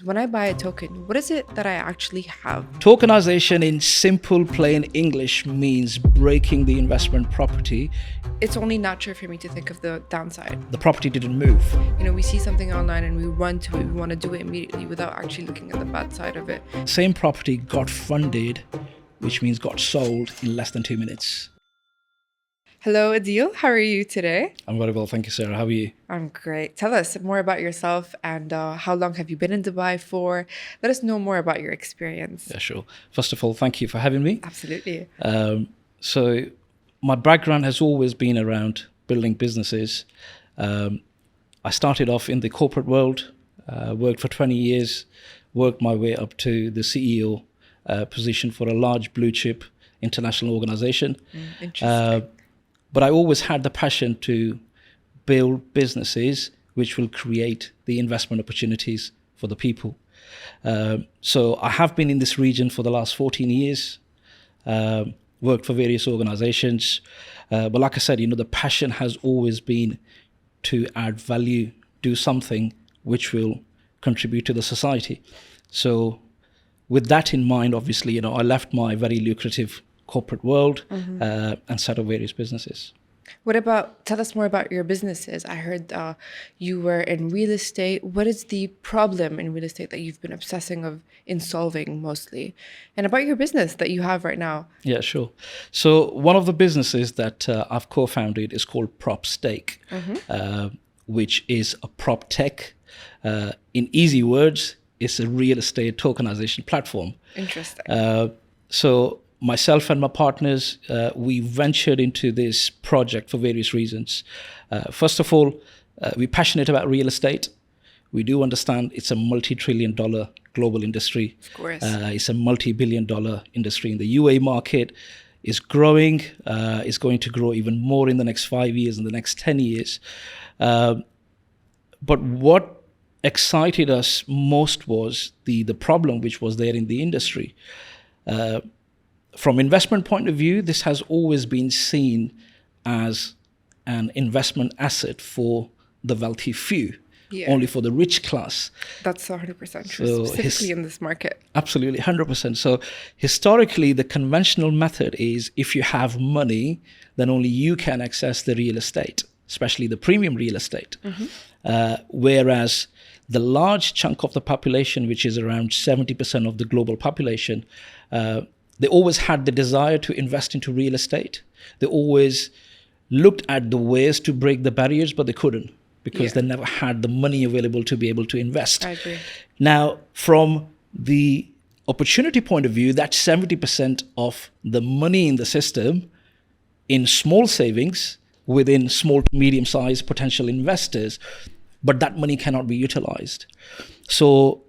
When I buy a token, what is it that I actually have? Tokenization in simple, plain English means breaking the investment property. It's only natural for me to think of the downside. The property didn't move. We see something online and we run to it, we want to do it immediately without actually looking at the bad side of it. Same property got funded, which means got sold in less than 2 minutes. Hello, Adeel. How are you today? I'm very well, thank you, Sara. How are you? I'm great. Tell us more about yourself and how long have you been in Dubai for? Let us know more about your experience. Yeah, sure. First of all, thank you for having me. Absolutely. So my background has always been around building businesses. I started off in the corporate world, worked for 20 years, worked my way up to the CEO position for a large blue chip international organization. Interesting. But I always had the passion to build businesses which will create the investment opportunities for the people. So I have been in this region for the last 14 years, worked for various organizations. But like I said, the passion has always been to add value, do something which will contribute to the society. So with that in mind, obviously, I left my very lucrative corporate world and set up various businesses. Tell us more about your businesses. I heard you were in real estate. What is the problem in real estate that you've been obsessing in solving mostly? And about your business that you have right now. Yeah, sure. So one of the businesses that I've co-founded is called Prop Stake, which is a prop tech. In easy words, it's a real estate tokenization platform. Interesting. So myself and my partners, we ventured into this project for various reasons. First of all, we're passionate about real estate. We do understand it's a multi-trillion-dollar global industry. Of course. It's a multi-billion-dollar industry in the UAE market. It's growing. It's going to grow even more in the next 5 years, in the next 10 years. But what excited us most was the problem which was there in the industry. From investment point of view, this has always been seen as an investment asset for the wealthy few, only for the rich class. That's 100% true, specifically in this market. Absolutely, 100%. So historically, the conventional method is if you have money, then only you can access the real estate, especially the premium real estate. Whereas the large chunk of the population, which is around 70% of the global population, they always had the desire to invest into real estate. They always looked at the ways to break the barriers, but they couldn't because they never had the money available to be able to invest. I agree. Now, from the opportunity point of view, that's 70% of the money in the system in small savings within small to medium-sized potential investors, but that money cannot be utilized. So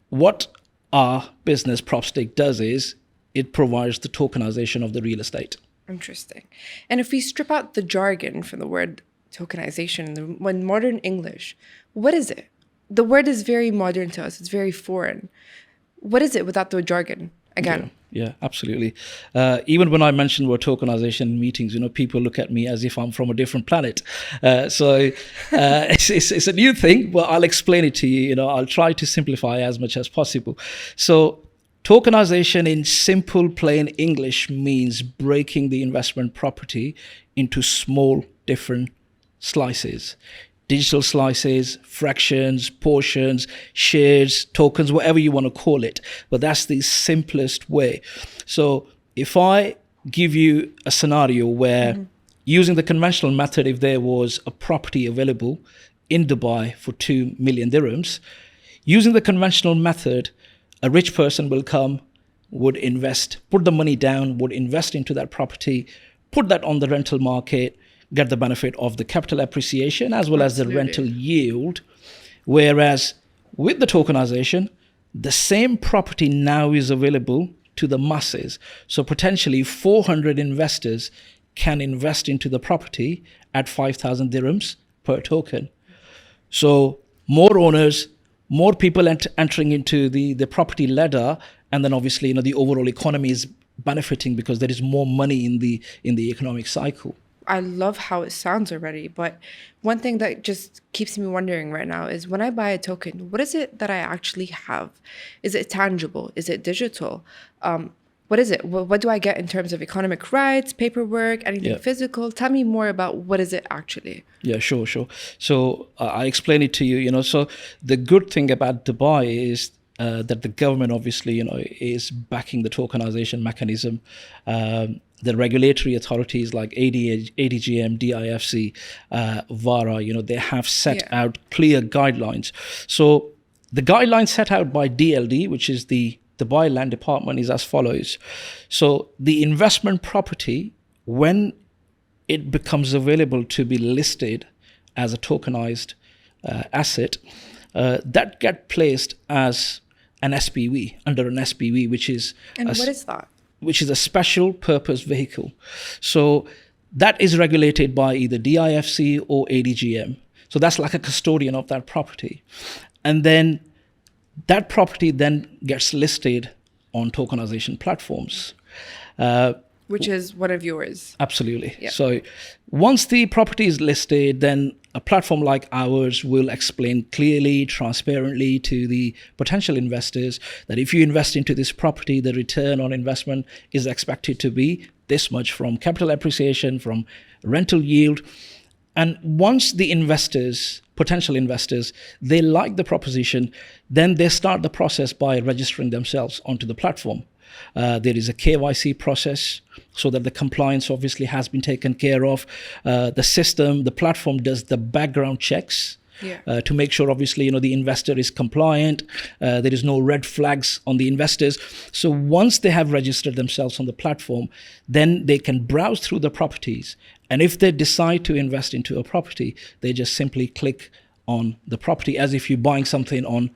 what our business PropStake does is it provides the tokenization of the real estate. Interesting. And if we strip out the jargon from the word tokenization, when modern English, what is it? The word is very modern to us. It's very foreign. What is it without the jargon? Again. Yeah, absolutely. Even when I mention the word tokenization in meetings, people look at me as if I'm from a different planet. So it's a new thing, but I'll explain it to you. I'll try to simplify as much as possible. So tokenization in simple, plain English means breaking the investment property into small, different slices. Digital slices, fractions, portions, shares, tokens, whatever you want to call it. But that's the simplest way. So if I give you a scenario where using the conventional method, if there was a property available in Dubai for 2 million dirhams, using the conventional method, a rich person will come, would invest, put the money down, would invest into that property, put that on the rental market, get the benefit of the capital appreciation as well as the rental yield. Whereas with the tokenization, the same property now is available to the masses. So potentially 400 investors can invest into the property at 5,000 dirhams per token. So more owners, more people entering into the property ladder, and then obviously the overall economy is benefiting because there is more money in the economic cycle. I love how it sounds already, but one thing that just keeps me wondering right now is when I buy a token, what is it that I actually have? Is it tangible? Is it digital? What is it? What do I get in terms of economic rights, paperwork, anything physical? Tell me more about what is it actually? Yeah, sure. So I explain it to you. So the good thing about Dubai is that the government obviously, is backing the tokenization mechanism. The regulatory authorities like ADGM, DIFC, VARA, they have set out clear guidelines. So the guidelines set out by DLD, which is the Dubai Land Department, is as follows. So the investment property, when it becomes available to be listed as a tokenized asset, that get placed as an SPV, under an SPV, which is... And what is that? Which is a special purpose vehicle. So that is regulated by either DIFC or ADGM. So that's like a custodian of that property. And then that property then gets listed on tokenization platforms. Which is one of yours. Absolutely. Yeah. So once the property is listed, then a platform like ours will explain clearly, transparently to the potential investors that if you invest into this property, the return on investment is expected to be this much from capital appreciation, from rental yield. And once the investors, potential investors, they like the proposition, then they start the process by registering themselves onto the platform. There is a KYC process so that the compliance obviously has been taken care of. The system, the platform does the background checks to make sure obviously, the investor is compliant. There is no red flags on the investors. So once they have registered themselves on the platform, then they can browse through the properties. And if they decide to invest into a property, they just simply click on the property as if you're buying something online.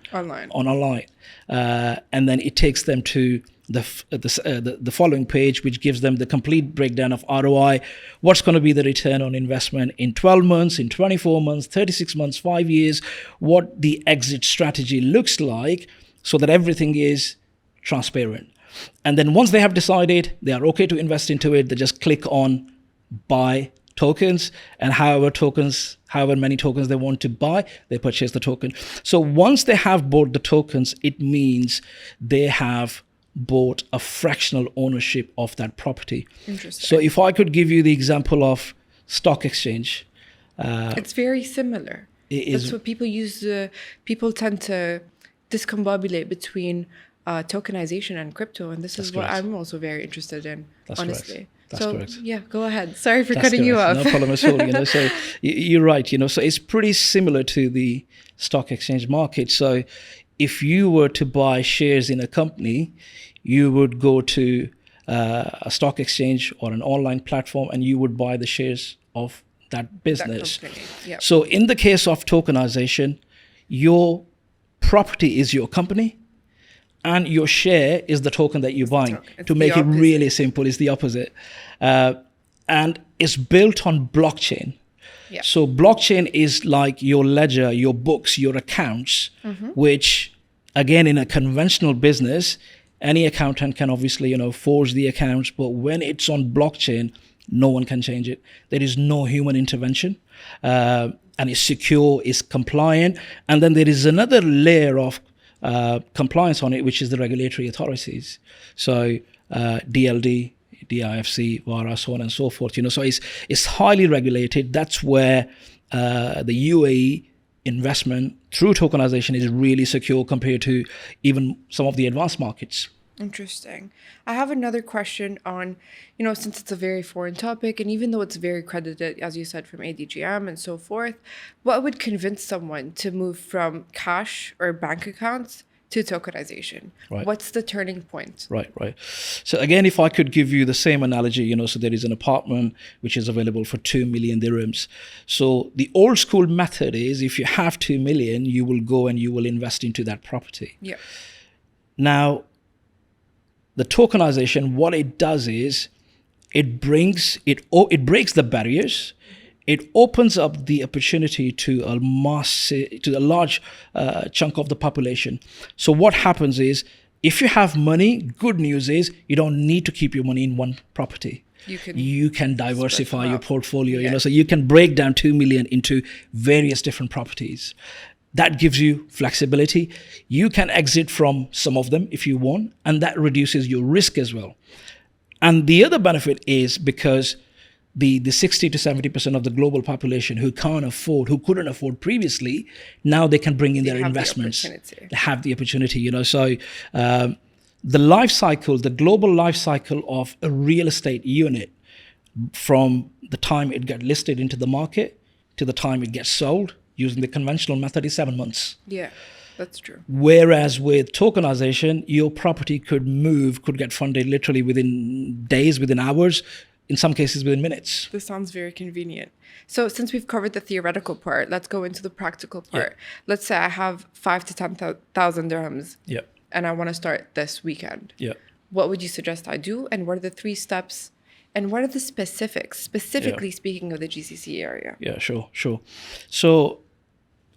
And then it takes them to the following page, which gives them the complete breakdown of ROI, what's going to be the return on investment in 12 months, in 24 months, 36 months, 5 years, what the exit strategy looks like, so that everything is transparent. And then once they have decided they are okay to invest into it, they just click on buy tokens, and however many tokens they want to buy, they purchase the token. So once they have bought the tokens, it means they have bought a fractional ownership of that property. Interesting. So if I could give you the example of stock exchange. It's very similar. That's what people use. People tend to discombobulate between tokenization and crypto. And this is what I'm also very interested in, honestly. That's correct. Yeah, go ahead. Sorry for cutting you off. No problem at all. So you're right. So it's pretty similar to the stock exchange market. So if you were to buy shares in a company, you would go to a stock exchange or an online platform, and you would buy the shares of that business. Yep. So in the case of tokenization, your property is your company, and your share is the token that you're buying. To make it really simple, it's the opposite. And it's built on blockchain. Yeah. So blockchain is like your ledger, your books, your accounts, which, again, in a conventional business, any accountant can obviously, forge the accounts. But when it's on blockchain, no one can change it. There is no human intervention. And it's secure, it's compliant. And then there is another layer of compliance on it, which is the regulatory authorities. So DLD, DIFC, VARA, so on and so forth. So it's highly regulated. That's where the UAE investment through tokenization is really secure compared to even some of the advanced markets. Interesting. I have another question on, since it's a very foreign topic, and even though it's very credited, as you said, from ADGM and so forth, what would convince someone to move from cash or bank accounts to tokenization? Right. What's the turning point? Right. So again, if I could give you the same analogy, so there is an apartment which is available for 2 million dirhams. So the old school method is if you have 2 million, you will go and you will invest into that property. Yeah. Now, the tokenization, what it does is it breaks the barriers. It opens up the opportunity to a large chunk of the population. So what happens is, if you have money, good news is you don't need to keep your money in one property. You can diversify your out. portfolio. Yeah. So you can break down 2 million into various different properties. That gives you flexibility. You can exit from some of them if you want, and that reduces your risk as well. And the other benefit is because the 60 to 70% of the global population who couldn't afford previously, now they can bring in their investments. They have the opportunity, So the life cycle, the global life cycle of a real estate unit, from the time it gets listed into the market to the time it gets sold using the conventional method, is 7 months. Yeah, that's true. Whereas with tokenization, your property could get funded literally within days, within hours, in some cases within minutes. This sounds very convenient. So since we've covered the theoretical part, let's go into the practical part. Yeah. Let's say I have 5 to 10,000 dirhams. Yeah. And I want to start this weekend. Yeah. What would you suggest I do? And what are the 3 steps? And what are the specifically speaking of the GCC area? Yeah, sure. So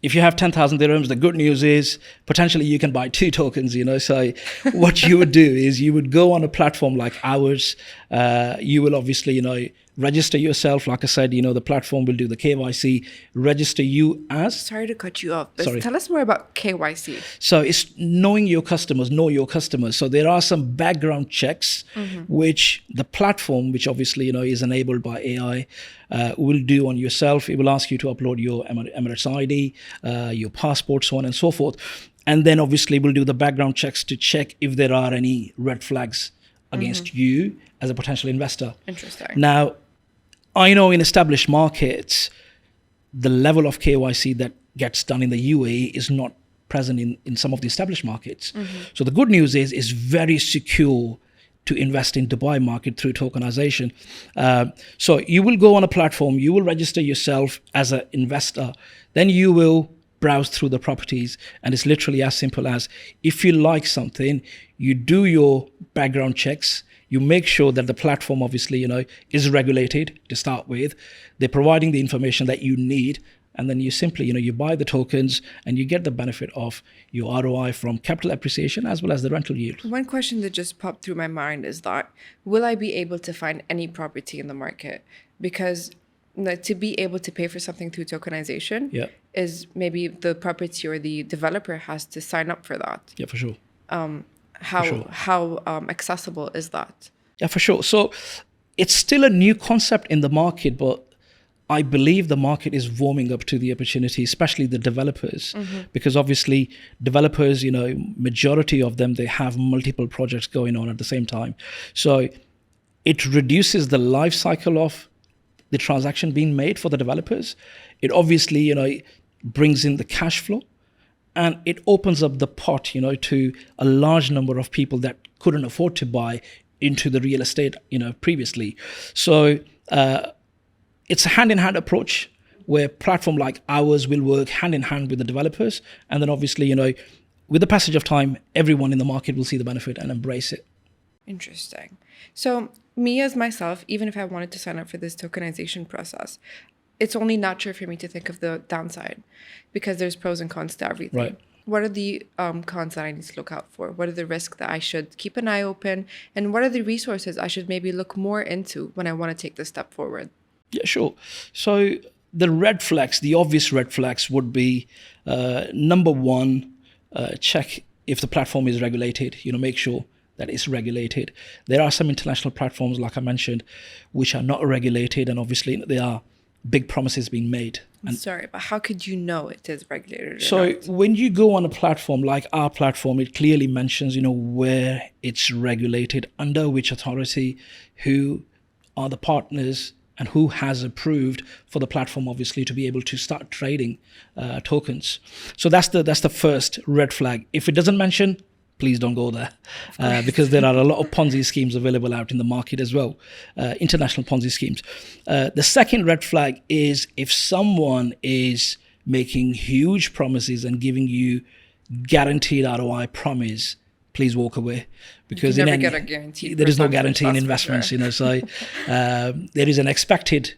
if you have 10,000 dirhams, the good news is potentially you can buy 2 tokens, So what you would do is you would go on a platform like ours. You will obviously, register yourself. Like I said, the platform will do the KYC, register you as... Sorry to cut you off, but tell us more about KYC. So it's know your customers. So there are some background checks, which the platform, which obviously, is enabled by AI, will do on yourself. It will ask you to upload your Emirates ID, your passport, so on and so forth. And then obviously we'll do the background checks to check if there are any red flags against you as a potential investor. Interesting. Now, I know in established markets, the level of KYC that gets done in the UAE is not present in some of the established markets. So the good news is it's very secure to invest in Dubai market through tokenization. So you will go on a platform, you will register yourself as an investor, then you will browse through the properties, and it's literally as simple as, if you like something, you do your background checks, you make sure that the platform obviously, is regulated to start with. They're providing the information that you need, and then you simply, you buy the tokens and you get the benefit of your ROI from capital appreciation as well as the rental yield. One question that just popped through my mind is that, will I be able to find any property in the market? Because to be able to pay for something through tokenization is maybe the property or the developer has to sign up for that. Yeah, for sure. How accessible is that? Yeah, for sure. So it's still a new concept in the market, but I believe the market is warming up to the opportunity, especially the developers, because obviously developers, majority of them, they have multiple projects going on at the same time. So it reduces the life cycle of the transaction being made for the developers. It obviously, brings in the cash flow, and it opens up the pot, to a large number of people that couldn't afford to buy into the real estate, previously. So it's a hand-in-hand approach where platform like ours will work hand-in-hand with the developers. And then obviously, with the passage of time, everyone in the market will see the benefit and embrace it. Interesting. So me as myself, even if I wanted to sign up for this tokenization process, it's only natural for me to think of the downside, because there's pros and cons to everything. Right. What are the cons that I need to look out for? What are the risks that I should keep an eye open? And what are the resources I should maybe look more into when I want to take this step forward? Yeah, sure. So the red flags, the obvious red flags would be, number one, check if the platform is regulated. Make sure that it's regulated. There are some international platforms, like I mentioned, which are not regulated, and obviously there are big promises being made. Sorry, but how could you know it is regulated? So when you go on a platform like our platform, it clearly mentions, where it's regulated, under which authority, who are the partners, and who has approved for the platform, obviously, to be able to start trading tokens. So that's the first red flag. If it doesn't mention, please don't go there, because there are a lot of Ponzi schemes available out in the market as well, international Ponzi schemes. The second red flag is if someone is making huge promises and giving you guaranteed ROI promise, please walk away, because you never get a guarantee. There is no guarantee in investments. So there is an expected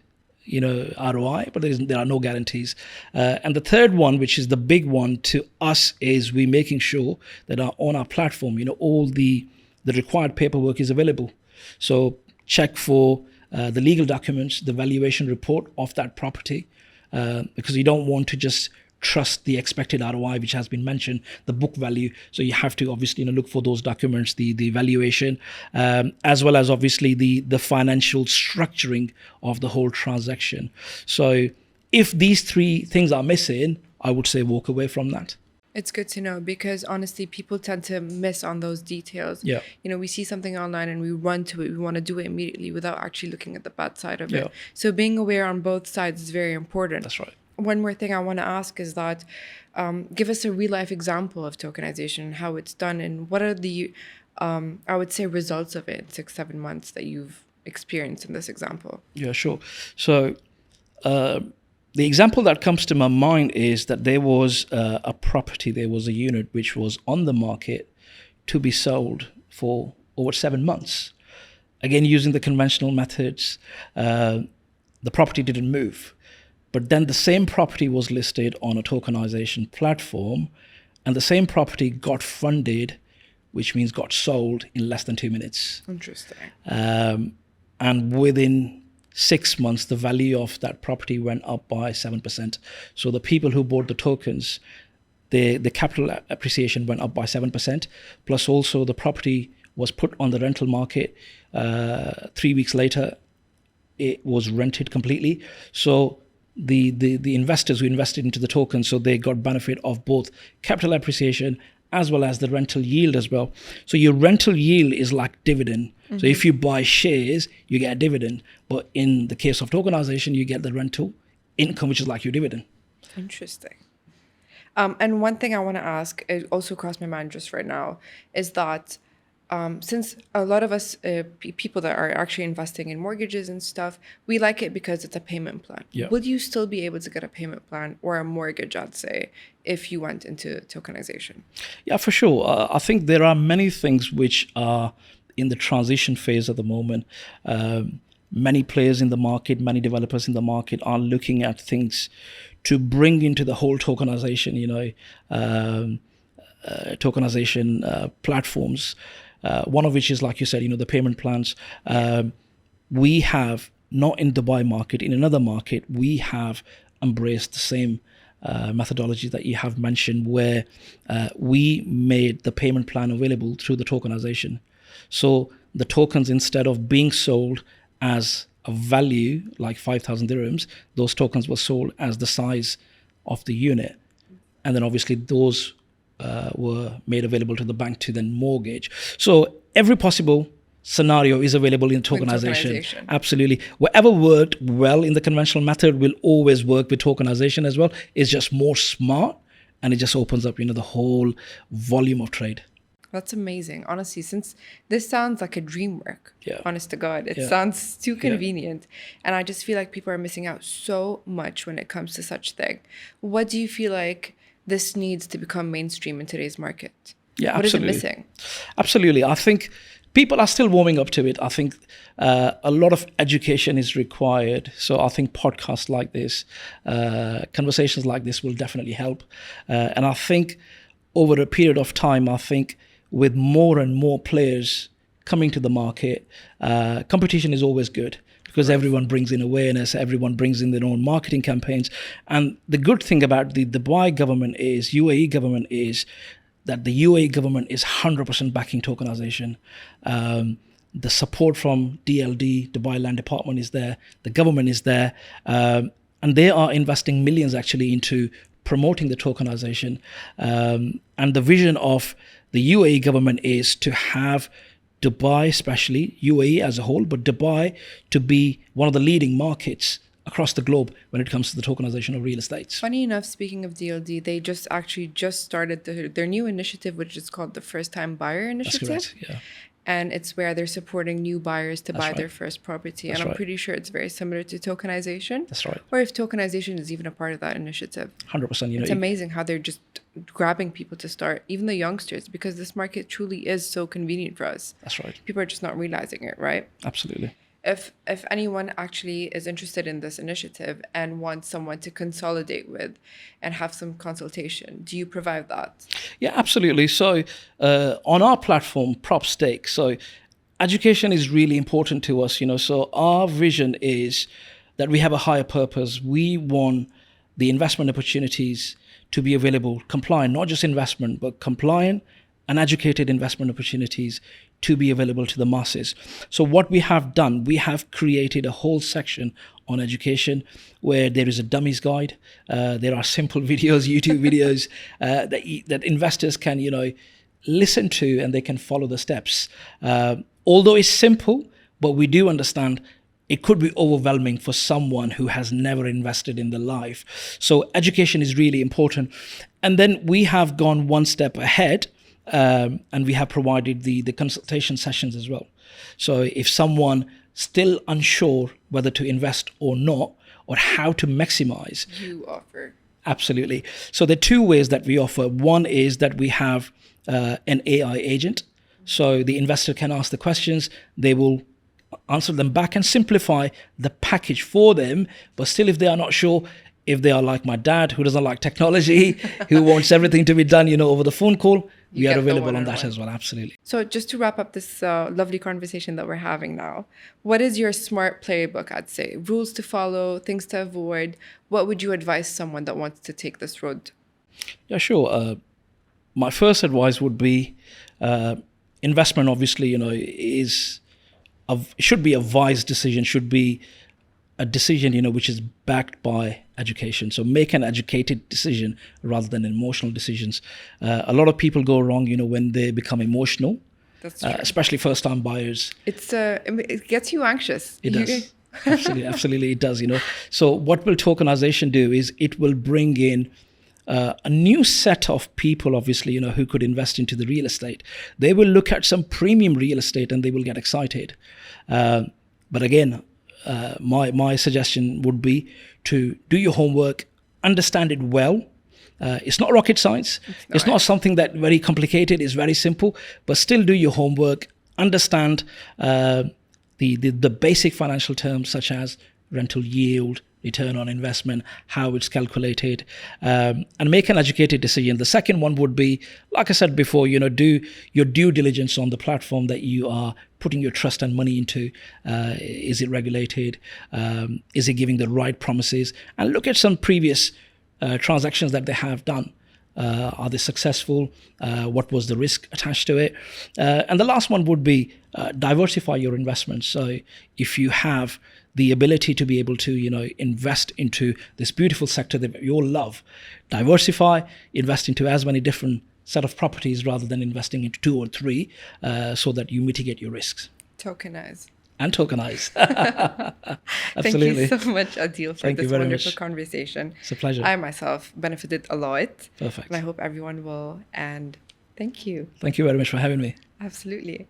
ROI, but there are no guarantees. And the third one, which is the big one to us, is we making sure that on our platform, all the required paperwork is available. So check for the legal documents, the valuation report of that property, because you don't want to just trust the expected ROI, which has been mentioned, the book value. So you have to obviously look for those documents, the valuation, as well as obviously the financial structuring of the whole transaction. So if these three things are missing, I would say walk away from that. It's good to know, because honestly, people tend to miss on those details. Yeah. We see something online and we run to it. We want to do it immediately without actually looking at the bad side of Yeah. it. So being aware on both sides is very important. That's right. One more thing I want to ask is that give us a real life example of tokenization and how it's done, and what are the, I would say, results of it in 6-7 months that you've experienced in this example. Yeah, sure. So the example that comes to my mind is that there was a property, there was a unit which was on the market to be sold for over 7 months. Again, using the conventional methods, the property didn't move. But then the same property was listed on a tokenization platform, and the same property got funded, which means got sold in less than 2 minutes. Interesting. And within 6 months, the value of that property went up by 7%. So the people who bought the tokens, the capital appreciation went up by 7%. Plus also the property was put on the rental market. 3 weeks later, it was rented completely. So the investors who invested into the token, so they got benefit of both capital appreciation as well as the rental yield as well. So your rental yield is like dividend. Mm-hmm. So if you buy shares, you get a dividend. But in the case of tokenization, you get the rental income, which is like your dividend. Interesting. And one thing I want to ask, it also crossed my mind just right now, is that since a lot of us people that are actually investing in mortgages and stuff, we like it because it's a payment plan. Yeah. Would you still be able to get a payment plan or a mortgage, I'd say, if you went into tokenization? Yeah, for sure. I think there are many things which are in the transition phase at the moment. Many players in the market, many developers in the market are looking at things to bring into the whole tokenization, tokenization platforms. One of which is, like you said, the payment plans. We have, not in Dubai market, in another market, we have embraced the same methodology that you have mentioned, where we made the payment plan available through the tokenization. So the tokens, instead of being sold as a value like 5,000 dirhams, those tokens were sold as the size of the unit. And then obviously those were made available to the bank to then mortgage. So every possible scenario is available in tokenization. Absolutely. Whatever worked well in the conventional method will always work with tokenization as well. It's just more smart, and it just opens up, the whole volume of trade. That's amazing. Honestly, since this sounds like a dream work, Yeah. honest to God, it Yeah. sounds too convenient. And I just feel like people are missing out so much when it comes to such thing. What do you feel like this needs to become mainstream in today's market? Yeah, what absolutely. is it missing? Absolutely. I think people are still warming up to it. I think a lot of education is required. So I think podcasts like this, conversations like this will definitely help. And I think over a period of time, I think with more and more players coming to the market, competition is always good, because everyone brings in awareness, everyone brings in their own marketing campaigns. And the good thing about the Dubai government is, UAE government is, that the UAE government is 100% backing tokenization. The support from DLD, Dubai Land Department, is there. The government is there. And they are investing millions actually into promoting the tokenization. And the vision of the UAE government is to have Dubai, especially UAE as a whole, but Dubai to be one of the leading markets across the globe when it comes to the tokenization of real estate. Funny enough, speaking of DLD, they just started their new initiative, which is called the First Time Buyer Initiative. That's correct, yeah. And it's where they're supporting new buyers to buy their first property. That's and I'm right. pretty sure it's very similar to tokenization. That's right. Or if tokenization is even a part of that initiative. 100%. It's amazing how they're just grabbing people to start, even the youngsters, because this market truly is so convenient for us. That's right. People are just not realizing it, right? Absolutely. If anyone actually is interested in this initiative and wants someone to consolidate with and have some consultation, do you provide that? Yeah, absolutely. So on our platform, Prop Stake, so education is really important to us, so our vision is that we have a higher purpose. We want the investment opportunities to be available, compliant, not just investment, but compliant and educated investment opportunities to be available to the masses. So what we have done, we have created a whole section on education where there is a dummies guide. There are simple videos, YouTube videos that investors can, listen to, and they can follow the steps. Although it's simple, but we do understand it could be overwhelming for someone who has never invested in their life. So education is really important. And then we have gone one step ahead, and we have provided the consultation sessions as well. So if someone still unsure whether to invest or not, or how to maximize, you offer. Absolutely. So there are two ways that we offer. One is that we have an AI agent. So the investor can ask the questions, they will answer them back and simplify the package for them. But still, if they are not sure, if they are like my dad, who doesn't like technology, who wants everything to be done, over the phone call, we are available on that as well. Absolutely. So just to wrap up this lovely conversation that we're having now, what is your smart playbook, I'd say? Rules to follow, things to avoid. What would you advise someone that wants to take this road? Yeah, sure. My first advice would be investment, obviously, should be a wise decision, should be a decision, which is backed by education. So make an educated decision rather than emotional decisions. A lot of people go wrong, when they become emotional. That's true. Especially first-time buyers. It gets you anxious. It does. Absolutely, it does. So what will tokenization do is it will bring in a new set of people, obviously, who could invest into the real estate. They will look at some premium real estate and they will get excited. But again, my suggestion would be to do your homework, understand it well. It's not rocket science. It's not something that very complicated. It's very simple, but still do your homework, understand the basic financial terms such as rental yield, return on investment, how it's calculated, and make an educated decision. The second one would be, like I said before, do your due diligence on the platform that you are putting your trust and money into. Is it regulated? Is it giving the right promises? And look at some previous transactions that they have done. Are they successful? What was the risk attached to it? And the last one would be diversify your investments. So if you have the ability to be able to, invest into this beautiful sector that you all love, diversify, invest into as many different set of properties rather than investing into 2 or 3, so that you mitigate your risks. Tokenize. And tokenize. Thank Absolutely. you so much, Adeel, for this wonderful conversation. It's a pleasure. I myself benefited a lot. Perfect. And I hope everyone will. And thank you. Thank you very much for having me. Absolutely.